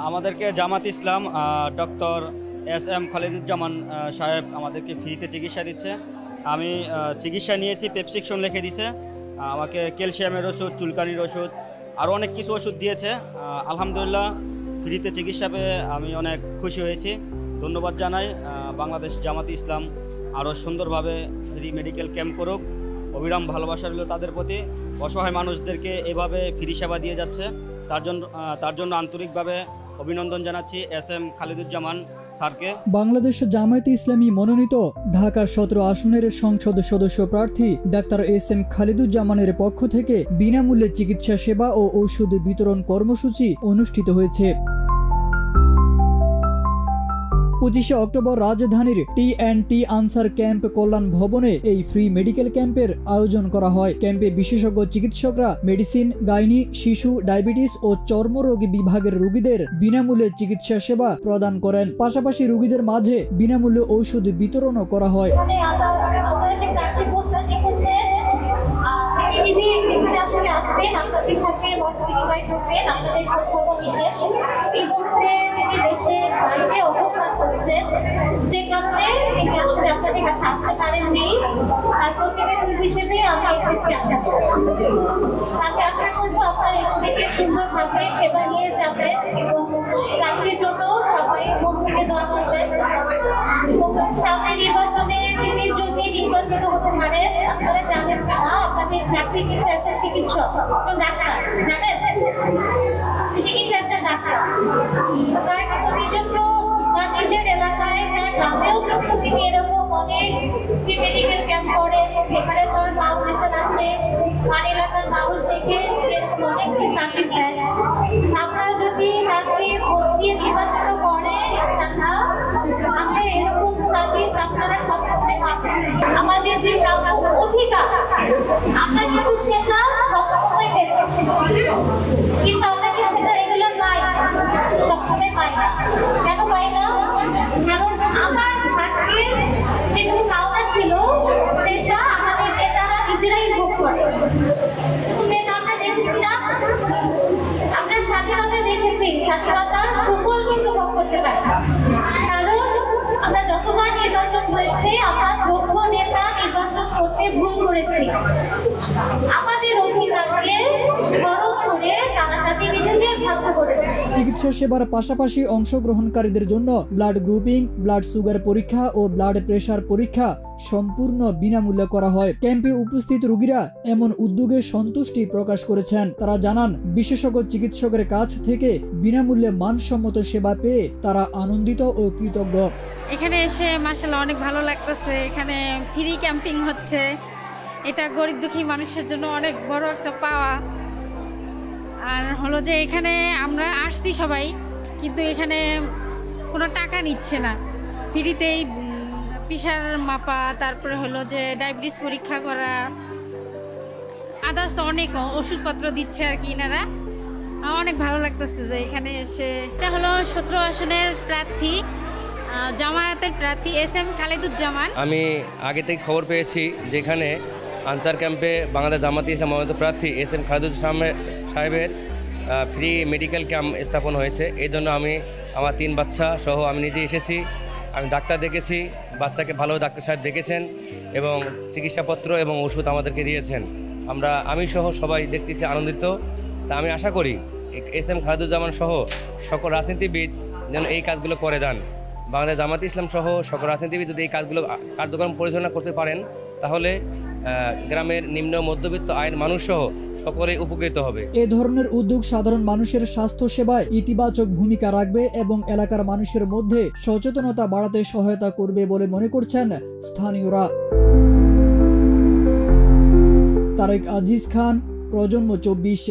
আমাদেরকে জামাত ইসলাম doctor S M Khaliduzzaman সাহেব আমাদেরকে ফ্রিতে চিকিৎসা দিচ্ছে। আমি চিকিৎসা নিয়েছি, প্রেসক্রিপশন লিখে দিছে আমাকে, ক্যালসিয়ামের ওষুধ, চুলকানির ওষুধ, আরও অনেক কিছু ওষুধ দিয়েছে। আলহামদুলিল্লাহ ফ্রিতে চিকিৎসা পেয়ে আমি অনেক খুশি হয়েছি। ধন্যবাদ জানাই বাংলাদেশ জামাত ইসলাম আরও সুন্দরভাবে ফ্রি মেডিকেল ক্যাম্প করুক। অবিরাম ভালোবাসা রইল তাদের প্রতি। অসহায় মানুষদেরকে এভাবে ফ্রি সেবা দিয়ে যাচ্ছে, তার জন্য আন্তরিকভাবে অভিনন্দন জানাচ্ছি এস এম খালিদুজ্জামান স্যারকে। বাংলাদেশ জামায়াতে ইসলামী মনোনীত ঢাকা 17 আসনের সংসদ সদস্য প্রার্থী ডাক্তার এস এম খালিদুজ্জামানের পক্ষ থেকে বিনামূল্যে চিকিৎসা সেবা ও ঔষধ বিতরণ কর্মসূচি অনুষ্ঠিত হয়েছে। 25 অক্টোবর রাজধানীর টি আনসার ক্যাম্প কল্যাণ ভবনে এই ফ্রি মেডিকেল ক্যাম্পের আয়োজন করা হয়। ক্যাম্পে বিশেষজ্ঞ চিকিৎসকরা মেডিসিন, গাইনি, শিশু, ডায়াবেটিস ও চর্মরোগ বিভাগের রোগীদের বিনামূল্যে চিকিৎসা সেবা প্রদান করেন। পাশাপাশি রোগীদের মাঝে বিনামূল্যে ঔষধ বিতরণও করা হয়। যে কারণে তিনি আসলে আপনাদের কাছে আসতে পারেননি, তার প্রতিনিধি হিসেবে আমি এসেছি আপনার কাছে। তাকে আশা করবো আপনারা এখান থেকে সুন্দরভাবে সেবা নিয়ে যাবেন এবং চাকরির জন্য সবাই মন থেকে দোয়া করবেন। সামনে নির্বাচনে তিনি যদি নির্বাচিত হতে পারেন, আপনারা জানেন না আপনাদের প্রার্থী কিন্তু একটা চিকিৎসক, ডাক্তার, জানেন তিনি কিন্তু একটা ডাক্তার। তার কিন্তু নিজস্ব নিজের এলাকায় গ্রামেও কিন্তু তিনি এরকম অনেক মেডিকেল ক্যাম্প করেন, সেখানে তার ফাউন্ডেশন আছে, আমার এলাকার মানুষ থেকে অনেক সার্ভিস দেয়। আপনারা যদি তাকে ভোট দিয়ে নির্বাচিত করে, ইনশাআল্লাহ আমরা এরকম সার্ভিস আপনারা সবসময় পাবেন। আমাদের যে প্রাপ্য অধিকার আমরা কিন্তু সেটা সবসময় পেয়ে থাকি, কিন্তু আমরা কি সেটা রেগুলার পাই? সবসময় পাই না। কেন পাই না? কারণ আমার ভাগ্যের যেটুকু পাওনা ছিল সেটা আমাদের নেতারা নিজেরাই ভোগ করে। নেতা আমরা দেখেছি না, আমরা স্বাধীনতা দেখেছি, স্বাধীনতার সুফল কিন্তু ভোগ করতে পারি। কারণ আমরা যতবার নির্বাচন হয়েছে আমরা যোগ্য নেতা নির্বাচন করতে ভুল করেছি। আমাদের অধিকারকে বরং করে টানাটানি নিজেদের ভাগ্য করেছে। চিকিৎসা সেবার পাশাপাশি অংশগ্রহণকারীদের জন্য ব্লাড গ্রুপিং, ব্লাড সুগার পরীক্ষা ও ব্লাড প্রেশার পরীক্ষা সম্পূর্ণ বিনামূল্যে করা হয়। ক্যাম্পে উপস্থিত রোগীরা এমন উদ্যোগে সন্তুষ্টি প্রকাশ করেছেন। তারা জানান, বিশেষজ্ঞ চিকিৎসকের কাছ থেকে বিনামূল্যে মানসম্মত সেবা পেয়ে তারা আনন্দিত ও কৃতজ্ঞ। এখানে এসে মাশাআল্লাহ অনেক ভালো লাগতেছে। এখানে ফ্রি ক্যাম্পিং হচ্ছে, এটা গরিব দুঃখী মানুষের জন্য অনেক বড় একটা পাওয়া। আর হলো যে এখানে আমরা আসছি সবাই, কিন্তু এখানে কোনো টাকা নিচ্ছে না, ফ্রিতেই প্রেশার মাপা, তারপরে হলো যে ডায়াবেটিস পরীক্ষা করা, আদার্স অনেক ওষুধপত্র দিচ্ছে আর কি এনারা। অনেক ভালো লাগতেছে যে এখানে এসে। এটা হলো 17 আসনের প্রার্থী, জামায়াতের প্রার্থী এস এম খালিদুজ্জামান। আমি আগে থেকে খবর পেয়েছি যেখানে আনসার ক্যাম্পে বাংলাদেশ জামায়াতে ইসলাম মনোনীত প্রার্থী এস এম খালিদুজ্জামান সাহেবের ফ্রি মেডিকেল ক্যাম্প স্থাপন হয়েছে। এই জন্য আমি আমার 3 বাচ্চা সহ আমি নিজে এসেছি। আমি ডাক্তার দেখেছি, বাচ্চাকে ভালো ডাক্তার সাহেব দেখেছেন এবং চিকিৎসাপত্র এবং ওষুধ আমাদেরকে দিয়েছেন। আমি সহ সবাই দেখতেছি আনন্দিত। তা আমি আশা করি এস এম খালিদুজ্জামান সহ সকল রাজনীতিবিদ যেন এই কাজগুলো করে দেন। বাংলাদেশ জামায়াতে ইসলাম সহ সকল রাজনীতিবিদ যদি এই কাজগুলো কার্যক্রম পরিচালনা করতে পারেন, তাহলে গ্রামের নিম্ন মধ্যবিত্ত আয়ের মানুষ সহ সকলেই উপকৃত হবে। এ ধরনের উদ্যোগ সাধারণ মানুষের স্বাস্থ্য সেবায় ইতিবাচক ভূমিকা রাখবে এবং এলাকার মানুষের মধ্যে সচেতনতা বাড়াতে সহায়তা করবে বলে মনে করছেন স্থানীয়রা। তারেক আজিজ খান, প্রজন্ম 24।